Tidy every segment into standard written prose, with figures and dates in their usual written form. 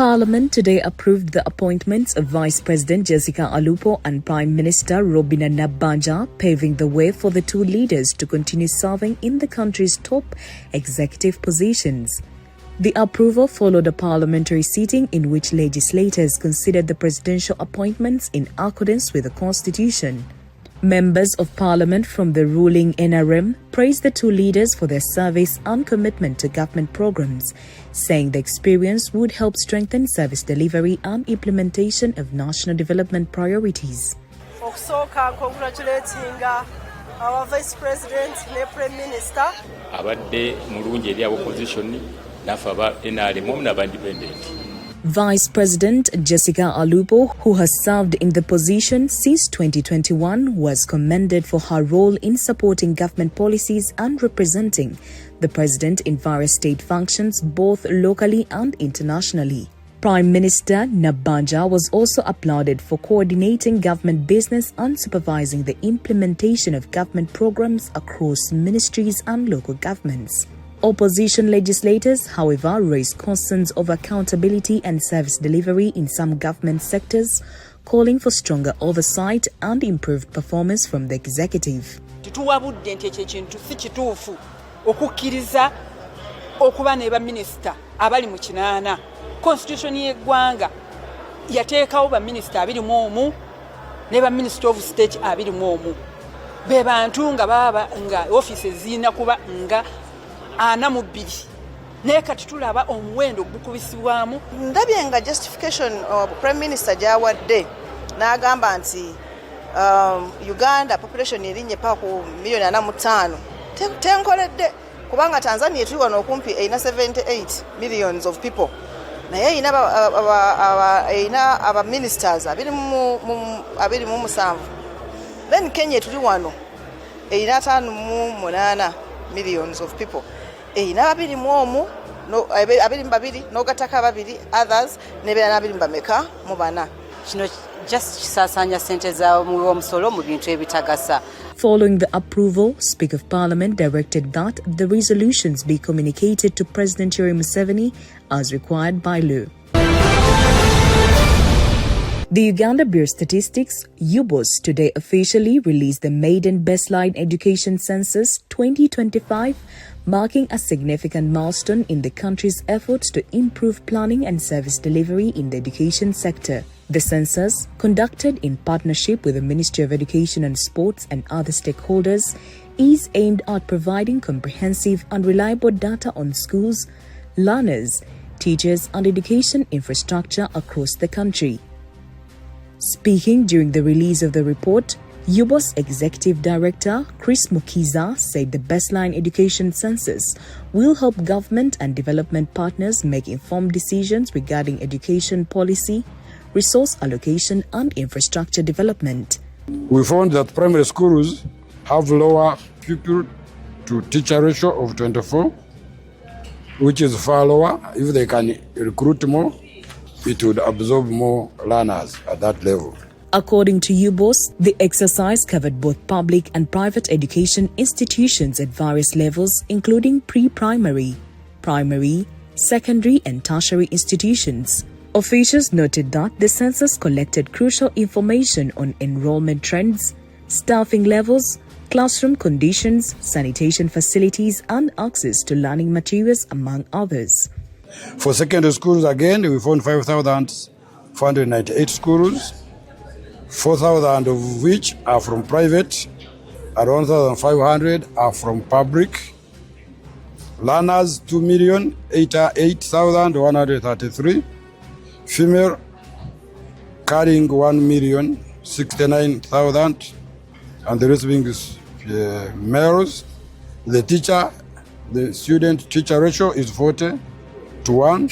Parliament today approved the appointments of Vice President Jessica Alupo and Prime Minister Robina Nabbanja, paving the way for the two leaders to continue serving in the country's top executive positions. The approval followed a parliamentary sitting in which legislators considered the presidential appointments in accordance with the Constitution. Members of Parliament from the ruling NRM praised the two leaders for their service and commitment to government programs, saying the experience would help strengthen service delivery and implementation of national development priorities. Congratulating our Vice President and Prime Minister. Abadde mulungi eri opposition nafaba NRM n'abandipendent. Vice President Jessica Alupo, who has served in the position since 2021, was commended for her role in supporting government policies and representing the President in various state functions, both locally and internationally. Prime Minister Nabbanja was also applauded for coordinating government business and supervising the implementation of government programs across ministries and local governments. Opposition legislators, however, raised concerns over accountability and service delivery in some government sectors, calling for stronger oversight and improved performance from the executive. Tutuwabudde nti ekyo ekintu si kituufu okukkiriza okuba ne baminisita abali mu kinaana. Constitution y'eggwanga yateekawo baminisita 21 ne baminisita of state 21. Be bantu nga baba nga offices zirina kuba nga ana mu bbiri naye kati tulaba omuwendo gukubisibwamu. Ndabye nga justification Prime Minister gyawadde n'agamba nti Uganda population erinye paka ku milioni 45 tenkoledde kubanga Tanzania tuli wano okumpi erina 78 millions of people naye erina aba ministers 27. Then Kenya tuli wano erina 58 millions of people. Nababiri mwomu abiri mbabiri n'ogataka babiri others nebera nabiri mbameka mu bana. Kino just kisasanya sente za mu omusolo mu bintu ebitagasa. Following the approval, Speaker of Parliament directed that the resolutions be communicated to President Yoweri Museveni as required by law. The Uganda Bureau of Statistics, UBOS, today officially released the maiden baseline education census 2025, marking a significant milestone in the country's efforts to improve planning and service delivery in the education sector. The census, conducted in partnership with the Ministry of Education and Sports and other stakeholders, is aimed at providing comprehensive and reliable data on schools, learners, teachers, and education infrastructure across the country. Speaking during the release of the report, UBOS Executive Director Chris Mukiza said the baseline education census will help government and development partners make informed decisions regarding education policy, resource allocation, and infrastructure development. We found that primary schools have lower pupil to teacher ratio of 24, which is far lower. If they can recruit more, it would absorb more learners at that level. According to UBOS, the exercise covered both public and private education institutions at various levels, including pre-primary, primary, secondary, and tertiary institutions. Officials noted that the census collected crucial information on enrollment trends, staffing levels, classroom conditions, sanitation facilities, and access to learning materials, among others. For secondary schools, again, we found 5,498 schools, 4,000 of which are from private, and 1,500 are from public. Learners, 2,088,133. Female, carrying 1,069,000, and the rest being males. The student-teacher ratio is 40:1,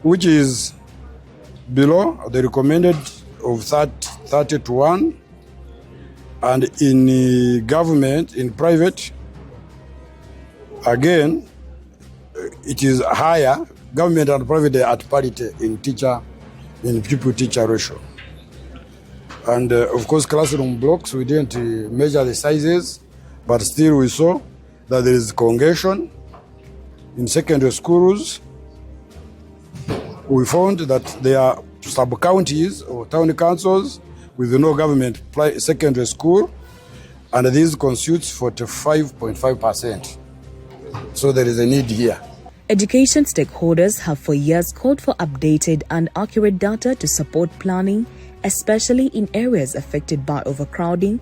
which is below the recommended of 30:1, and in government, in private, again, it is higher. Government and private are at parity in pupil-teacher ratio. And of course, classroom blocks, we didn't measure the sizes, but still we saw that there is congregation in secondary schools. we found that there are sub-counties or town councils with no government secondary school, and this constitutes 45.5%. So there is a need here. Education stakeholders have for years called for updated and accurate data to support planning, especially in areas affected by overcrowding,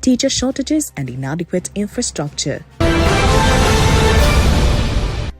teacher shortages, and inadequate infrastructure.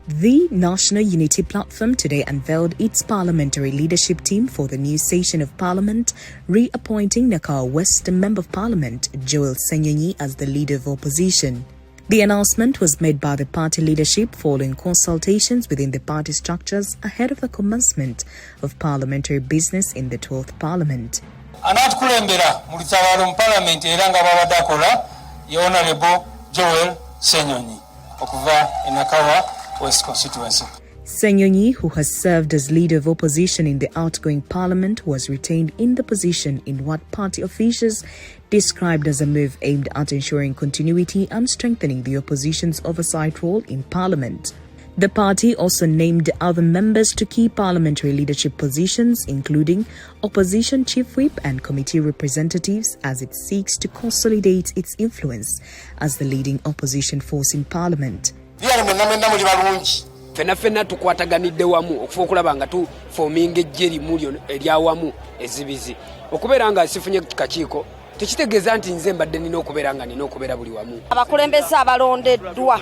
The National Unity Platform today unveiled its parliamentary leadership team for the new session of Parliament, reappointing Nakawa West Member of Parliament Joel Senyonyi as the leader of opposition. The announcement was made by the party leadership following consultations within the party structures ahead of the commencement of parliamentary business in the 12th Parliament. Anatukulembera mu lutabaalo mu Parliament era nga babadde akola ye Honorable Joel Senyonyi okuva e Nakawa West constituency. Senyonyi, who has served as leader of opposition in the outgoing parliament, was retained in the position in what party officials described as a move aimed at ensuring continuity and strengthening the opposition's oversight role in parliament. The party also named other members to key parliamentary leadership positions, including opposition chief whip and committee representatives, as it seeks to consolidate its influence as the leading opposition force in parliament. Fena tukwataganidde wamu okufa okulaba nga tufominga ejje limu eryawamu ezibizi okubeera nga sifunye kakiiko tekitegeeza nti nze mbadde nina okubeera nga nina okubeera buli wamu. Abakulembeze abalondeddwa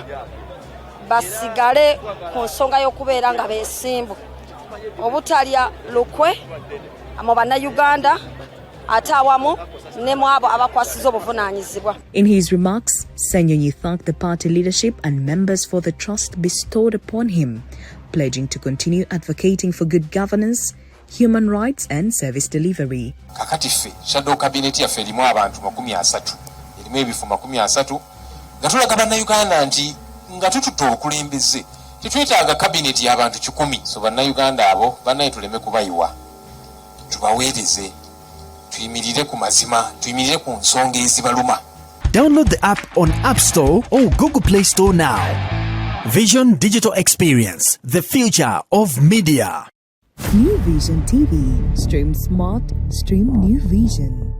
basigale ku nsonga y'okubeera nga beesimbu obutalya lukwe mu bannayuganda ate awamu ne mu abo abakwasiza obuvunaanyizibwa. In his remarks, Senyonyi thanked the party leadership and members for the trust bestowed upon him, pledging to continue advocating for good governance, human rights and service delivery. Kakati ffe shadow cabinet yaffe erimu abantu 30 erimu ebifo 30 nga tulaga bannayuganda nti nga tututa okulembeze tetwetaaga cabinet y'abantu 10. So bannayuganda abo bannaye tuleme kubayiwa, tubaweereze, tuyimirire ku mazima, tuyimirire ku nsonga ezibaluma. Download the app on App Store or Google Play Store now. Vision Digital Experience, the future of media. New Vision TV. Stream smart, stream New Vision.